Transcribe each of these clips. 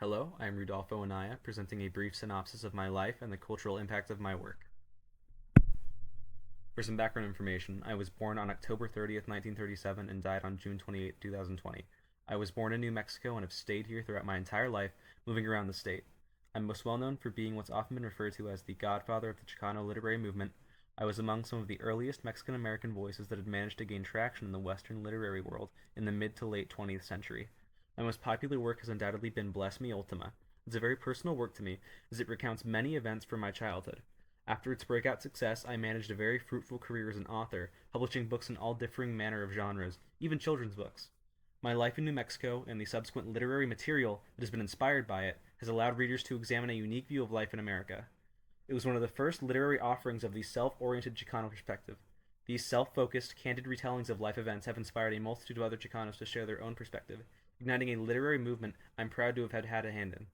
Hello, I am Rudolfo Anaya, presenting a brief synopsis of my life and the cultural impact of my work. For some background information, I was born on October 30th, 1937 and died on June 28, 2020. I was born in New Mexico and have stayed here throughout my entire life, moving around the state. I'm most well known for being what's often been referred to as the godfather of the Chicano literary movement. I was among some of the earliest Mexican American voices that had managed to gain traction in the Western literary world in the mid to late 20th century. My most popular work has undoubtedly been Bless Me Ultima. It's a very personal work to me, as it recounts many events from my childhood. After its breakout success, I managed a very fruitful career as an author, publishing books in all differing manner of genres, even children's books. My life in New Mexico and the subsequent literary material that has been inspired by it has allowed readers to examine a unique view of life in America. It was one of the first literary offerings of the self-oriented Chicano perspective. These self-focused, candid retellings of life events have inspired a multitude of other Chicanos to share their own perspective, igniting a literary movement I'm proud to have had a hand in.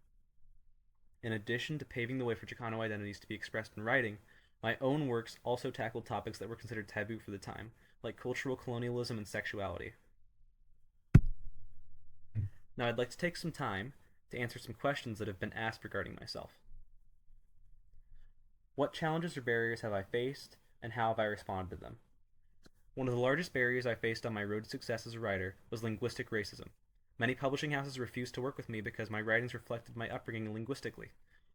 In addition to paving the way for Chicano identities to be expressed in writing, my own works also tackled topics that were considered taboo for the time, like cultural colonialism and sexuality. Now I'd like to take some time to answer some questions that have been asked regarding myself. What challenges or barriers have I faced, and how have I responded to them? One of the largest barriers I faced on my road to success as a writer was linguistic racism. Many publishing houses refused to work with me because my writings reflected my upbringing linguistically,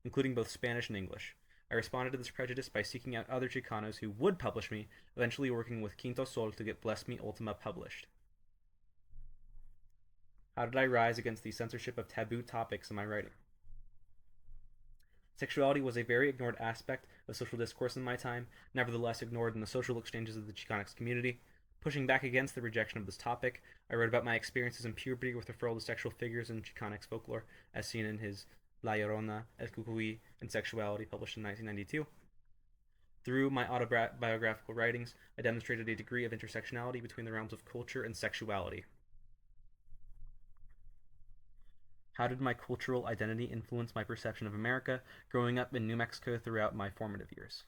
including both Spanish and English. I responded to this prejudice by seeking out other Chicanos who would publish me, eventually working with Quinto Sol to get Bless Me Ultima published. How did I rise against the censorship of taboo topics in my writing? Sexuality was a very ignored aspect of social discourse in my time, nevertheless ignored in the social exchanges of the Chicanx community. Pushing back against the rejection of this topic, I wrote about my experiences in puberty with referral to sexual figures in Chicanx folklore, as seen in his La Llorona, El Cucuy, and Sexuality, published in 1992. Through my autobiographical writings, I demonstrated a degree of intersectionality between the realms of culture and sexuality. How did my cultural identity influence my perception of America growing up in New Mexico throughout my formative years?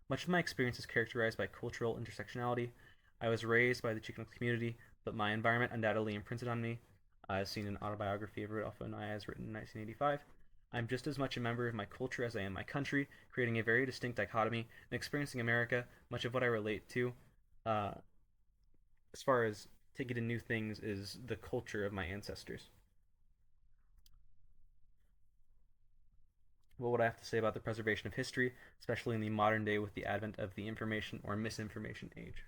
Much of my experience is characterized by cultural intersectionality. I was raised by the Chicanx community, but my environment undoubtedly imprinted on me, as seen in Autobiography of Rodolfo Anaya, as written in 1985. I'm just as much a member of my culture as I am my country, creating a very distinct dichotomy, and experiencing America, much of what I relate to, uh, as far as taking in new things, is the culture of my ancestors. What would I have to say about the preservation of history, especially in the modern day with the advent of the information or misinformation age?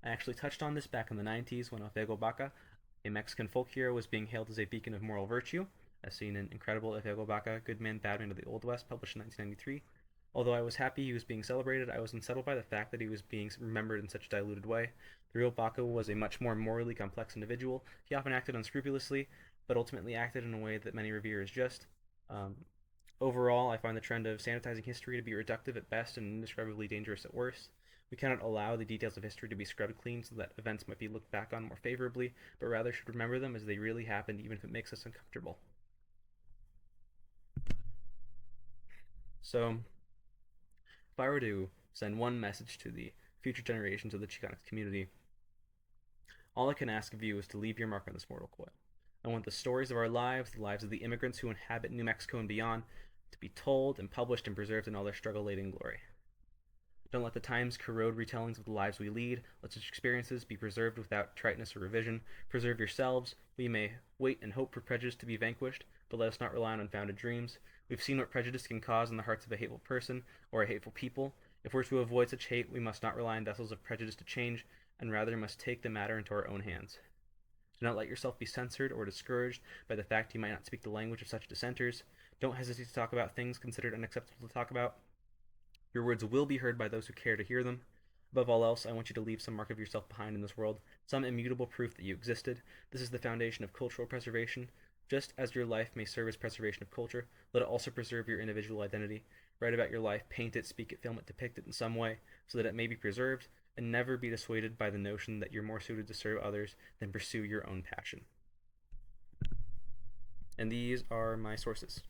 I actually touched on this back in the 90s when Otego Baca, a Mexican folk hero, was being hailed as a beacon of moral virtue, as seen in Incredible Otego Baca, Good Man, Bad Man of the Old West, published in 1993. Although I was happy he was being celebrated, I was unsettled by the fact that he was being remembered in such a diluted way. The real Baca was a much more morally complex individual. He often acted unscrupulously, but ultimately acted in a way that many revere as just. Um, Overall, I find the trend of sanitizing history to be reductive at best and indescribably dangerous at worst. We cannot allow the details of history to be scrubbed clean so that events might be looked back on more favorably, but rather should remember them as they really happened, even if it makes us uncomfortable. So, if I were to send one message to the future generations of the Chicanx community, all I can ask of you is to leave your mark on this mortal coil. I want the stories of our lives, the lives of the immigrants who inhabit New Mexico and beyond, to be told and published and preserved in all their struggle-laden glory. Don't let the times corrode retellings of the lives we lead. Let such experiences be preserved without triteness or revision. Preserve yourselves. We may wait and hope for prejudice to be vanquished, but let us not rely on unfounded dreams. We've seen what prejudice can cause in the hearts of a hateful person or a hateful people. If we're to avoid such hate, we must not rely on vessels of prejudice to change, and rather must take the matter into our own hands. Do not let yourself be censored or discouraged by the fact you might not speak the language of such dissenters. Don't hesitate to talk about things considered unacceptable to talk about. Your words will be heard by those who care to hear them. Above all else, I want you to leave some mark of yourself behind in this world, some immutable proof that you existed. This is the foundation of cultural preservation. Just as your life may serve as preservation of culture, let it also preserve your individual identity. Write about your life, paint it, speak it, film it, depict it in some way, so that it may be preserved, and never be dissuaded by the notion that you're more suited to serve others than pursue your own passion. And these are my sources.